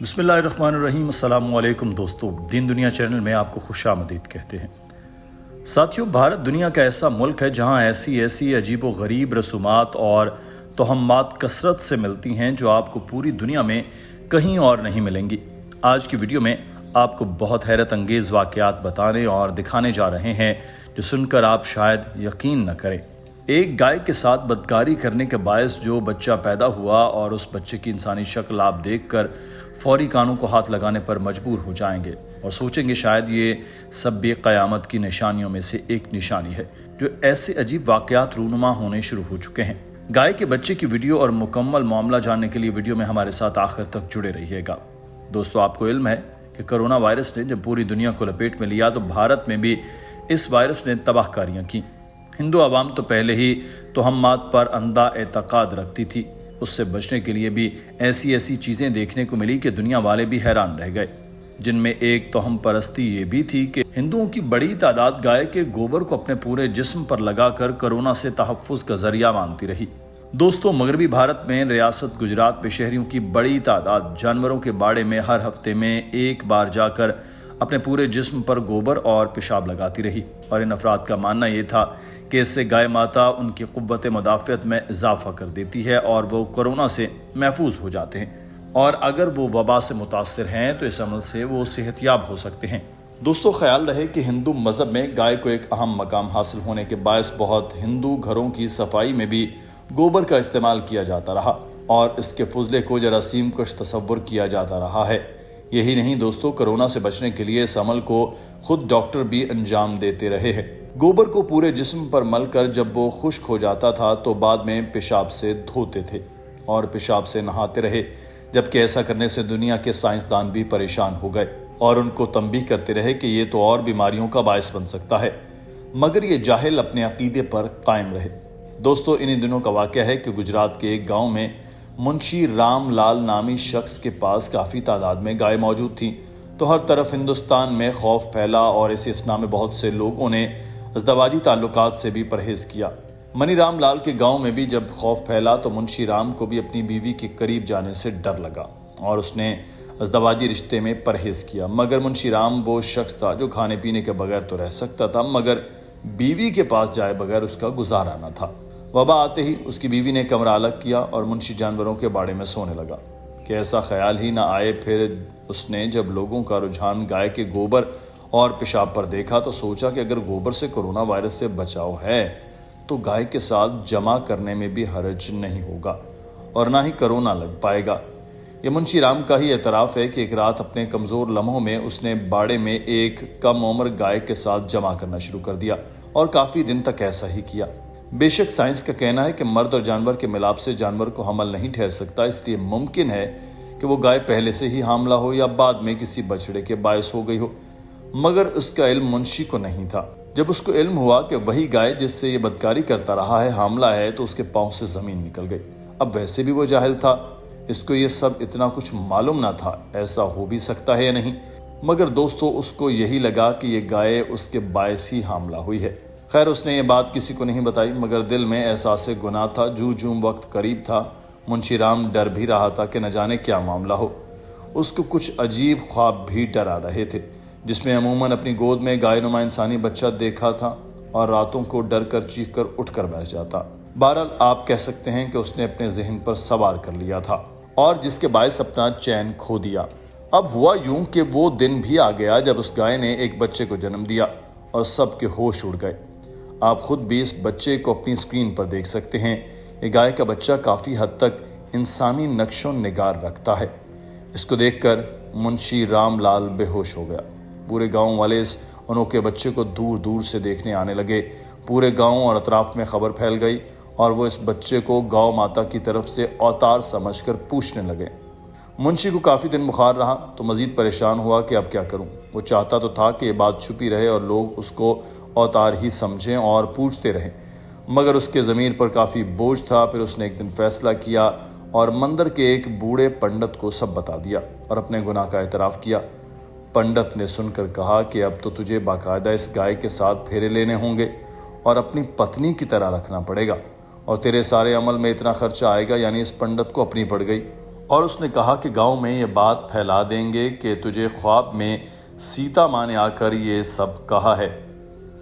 بسم اللہ الرحمن الرحیم۔ السلام علیکم دوستو، دین دنیا چینل میں آپ کو خوش آمدید کہتے ہیں۔ ساتھیوں، بھارت دنیا کا ایسا ملک ہے جہاں ایسی عجیب و غریب رسومات اور توہمات کثرت سے ملتی ہیں جو آپ کو پوری دنیا میں کہیں اور نہیں ملیں گی۔ آج کی ویڈیو میں آپ کو بہت حیرت انگیز واقعات بتانے اور دکھانے جا رہے ہیں جو سن کر آپ شاید یقین نہ کریں۔ ایک گائے کے ساتھ بدکاری کرنے کے باعث جو بچہ پیدا ہوا اور اس بچے کی انسانی شکل آپ دیکھ کر فوری کانوں کو ہاتھ لگانے پر مجبور ہو جائیں گے اور سوچیں گے شاید یہ سب بھی قیامت کی نشانیوں میں سے ایک نشانی ہے۔ جو ایسے عجیب واقعات رونما ہونے شروع ہو چکے ہیں۔ گائے کے بچے کی ویڈیو اور مکمل معاملہ جاننے کے لیے ویڈیو میں ہمارے ساتھ آخر تک جڑے رہیے گا۔ دوستو، آپ کو علم ہے کہ کرونا وائرس نے جب پوری دنیا کو لپیٹ میں لیا تو بھارت میں بھی اس وائرس نے تباہ کاریاں کی۔ ہندو عوام تو پہلے ہی توہمات پر اندھا اعتقاد رکھتی تھی، اس سے بچنے کے لیے بھی ایسی چیزیں دیکھنے کو ملی کہ دنیا والے بھی حیران رہ گئے، جن میں ایک توہم پرستی یہ بھی تھی کہ ہندوؤں کی بڑی تعداد گائے کے گوبر کو اپنے پورے جسم پر لگا کر کورونا سے تحفظ کا ذریعہ مانتی رہی۔ دوستو، مغربی بھارت میں ریاست گجرات میں شہریوں کی بڑی تعداد جانوروں کے باڑے میں ہر ہفتے میں ایک بار جا کر اپنے پورے جسم پر گوبر اور پیشاب لگاتی رہی، اور ان افراد کا ماننا یہ تھا کہ اس سے گائے ماتا ان کی قوت مدافعت میں اضافہ کر دیتی ہے اور وہ کورونا سے محفوظ ہو جاتے ہیں، اور اگر وہ وبا سے متاثر ہیں تو اس عمل سے وہ صحت یاب ہو سکتے ہیں۔ دوستو، خیال رہے کہ ہندو مذہب میں گائے کو ایک اہم مقام حاصل ہونے کے باعث بہت ہندو گھروں کی صفائی میں بھی گوبر کا استعمال کیا جاتا رہا اور اس کے فضلے کو جراثیم کش تصور کیا جاتا رہا ہے۔ یہی نہیں دوستو، کورونا سے بچنے کے لیے اس عمل کو خود ڈاکٹر بھی انجام دیتے رہے ہیں۔ گوبر کو پورے جسم پر مل کر جب وہ خشک ہو جاتا تھا تو بعد میں پیشاب سے دھوتے تھے اور پیشاب سے نہاتے رہے، جبکہ ایسا کرنے سے دنیا کے سائنسدان بھی پریشان ہو گئے اور ان کو تنبیہ کرتے رہے کہ یہ تو اور بیماریوں کا باعث بن سکتا ہے، مگر یہ جاہل اپنے عقیدے پر قائم رہے۔ دوستو، انہی دنوں کا واقعہ ہے کہ گجرات کے ایک گاؤں میں منشی رام لال نامی شخص کے پاس کافی تعداد میں گائے موجود تھیں، تو ہر طرف ہندوستان میں خوف پھیلا اور اسی اسنا میں بہت سے لوگوں نے ازدواجی تعلقات سے بھی پرہیز کیا۔ منی رام لال کے گاؤں میں بھی جب خوف پھیلا تو منشی رام کو بھی اپنی بیوی کے قریب جانے سے ڈر لگا اور اس نے ازدواجی رشتے میں پرہیز کیا، مگر منشی رام وہ شخص تھا جو کھانے پینے کے بغیر تو رہ سکتا تھا، مگر بیوی کے پاس جائے بغیر اس کا گزارا نہ تھا۔ وبا آتے ہی اس کی بیوی نے کمرہ الگ کیا اور منشی جانوروں کے باڑے میں سونے لگا کہ ایسا خیال ہی نہ آئے۔ پھر اس نے جب لوگوں کا رجحان گائے کے گوبر اور پیشاب پر دیکھا تو سوچا کہ اگر گوبر سے کورونا وائرس سے بچاؤ ہے تو گائے کے ساتھ جمع کرنے میں بھی حرج نہیں ہوگا اور نہ ہی کورونا لگ پائے گا۔ یہ منشی رام کا ہی اعتراف ہے کہ ایک رات اپنے کمزور لمحوں میں اس نے باڑے میں ایک کم عمر گائے کے ساتھ جمع کرنا شروع کر دیا اور کافی دن تک ایسا ہی کیا۔ بے شک سائنس کا کہنا ہے کہ مرد اور جانور کے ملاپ سے جانور کو حمل نہیں ٹھہر سکتا، اس لیے ممکن ہے کہ وہ گائے پہلے سے ہی حاملہ ہو یا بعد میں کسی بچڑے کے باعث ہو گئی ہو، مگر اس کا علم منشی کو نہیں تھا۔ جب اس کو علم ہوا کہ وہی گائے جس سے یہ بدکاری کرتا رہا ہے حاملہ ہے تو اس کے پاؤں سے زمین نکل گئی۔ اب ویسے بھی وہ جاہل تھا، اس کو یہ سب اتنا کچھ معلوم نہ تھا ایسا ہو بھی سکتا ہے یا نہیں، مگر دوستو اس کو یہی لگا کہ یہ گائے اس کے باعث ہی حاملہ ہوئی ہے۔ خیر، اس نے یہ بات کسی کو نہیں بتائی، مگر دل میں احساس گناہ تھا۔ جوں وقت قریب تھا، منشی رام ڈر بھی رہا تھا کہ نہ جانے کیا معاملہ ہو۔ اس کو کچھ عجیب خواب بھی ڈرا رہے تھے، جس میں عموماً اپنی گود میں گائے نما انسانی بچہ دیکھا تھا اور راتوں کو ڈر کر چیخ کر اٹھ کر بیٹھ جاتا۔ بہرحال آپ کہہ سکتے ہیں کہ اس نے اپنے ذہن پر سوار کر لیا تھا اور جس کے باعث اپنا چین کھو دیا۔ اب ہوا یوں کہ وہ دن بھی آ گیا جب اس گائے نے ایک بچے کو جنم دیا اور سب کے ہوش اڑ گئے۔ آپ خود بھی اس بچے کو اپنی اسکرین پر دیکھ سکتے ہیں۔ یہ گائے کا بچہ کافی حد تک انسانی نقش و نگار رکھتا ہے۔ اس کو دیکھ کر منشی رام لال بے ہوش ہو گیا۔ پورے گاؤں والے اس انوکھے بچے کو دور دور سے دیکھنے آنے لگے۔ پورے گاؤں اور اطراف میں خبر پھیل گئی اور وہ اس بچے کو گاؤں ماتا کی طرف سے اوتار سمجھ کر پوچھنے لگے۔ منشی کو کافی دن بخار رہا تو مزید پریشان ہوا کہ اب کیا کروں۔ وہ چاہتا تو تھا کہ یہ بات چھپی رہے اور لوگ اس کو اوتار ہی سمجھیں اور پوچھتے رہیں، مگر اس کے ضمیر پر کافی بوجھ تھا۔ پھر اس نے ایک دن فیصلہ کیا اور مندر کے ایک بوڑھے پنڈت کو سب بتا دیا اور اپنے گناہ کا اعتراف کیا۔ پنڈت نے سن کر کہا کہ اب تو تجھے باقاعدہ اس گائے کے ساتھ پھیرے لینے ہوں گے اور اپنی پتنی کی طرح رکھنا پڑے گا، اور تیرے سارے عمل میں اتنا خرچہ آئے گا۔ یعنی اس پنڈت کو اپنی پڑ گئی اور اس نے کہا کہ گاؤں میں یہ بات پھیلا دیں گے کہ تجھے خواب میں سیتا ماں نے آ کر یہ سب کہا ہے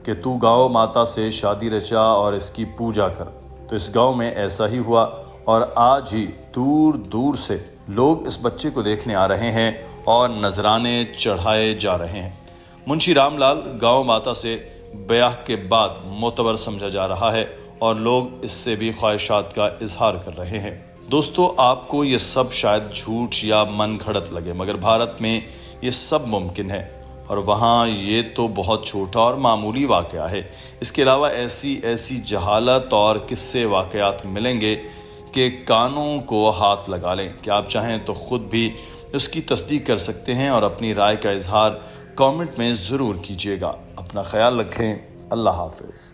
کہ تو گاؤں ماتا سے شادی رچا اور اس کی پوجا کر۔ تو اس گاؤں میں ایسا ہی ہوا اور آج ہی دور دور سے لوگ اس بچے کو دیکھنے آ رہے ہیں اور نذرانے چڑھائے جا رہے ہیں۔ منشی رام لال گاؤں ماتا سے بیاہ کے بعد معتبر سمجھا جا رہا ہے اور لوگ اس سے بھی خواہشات کا اظہار کر رہے ہیں۔ دوستو، آپ کو یہ سب شاید جھوٹ یا من گھڑت لگے، مگر بھارت میں یہ سب ممکن ہے، اور وہاں یہ تو بہت چھوٹا اور معمولی واقعہ ہے۔ اس کے علاوہ ایسی جہالت اور قصے واقعات ملیں گے کہ کانوں کو ہاتھ لگا لیں۔ کہ آپ چاہیں تو خود بھی اس کی تصدیق کر سکتے ہیں اور اپنی رائے کا اظہار کامنٹ میں ضرور کیجیے گا۔ اپنا خیال رکھیں۔ اللہ حافظ۔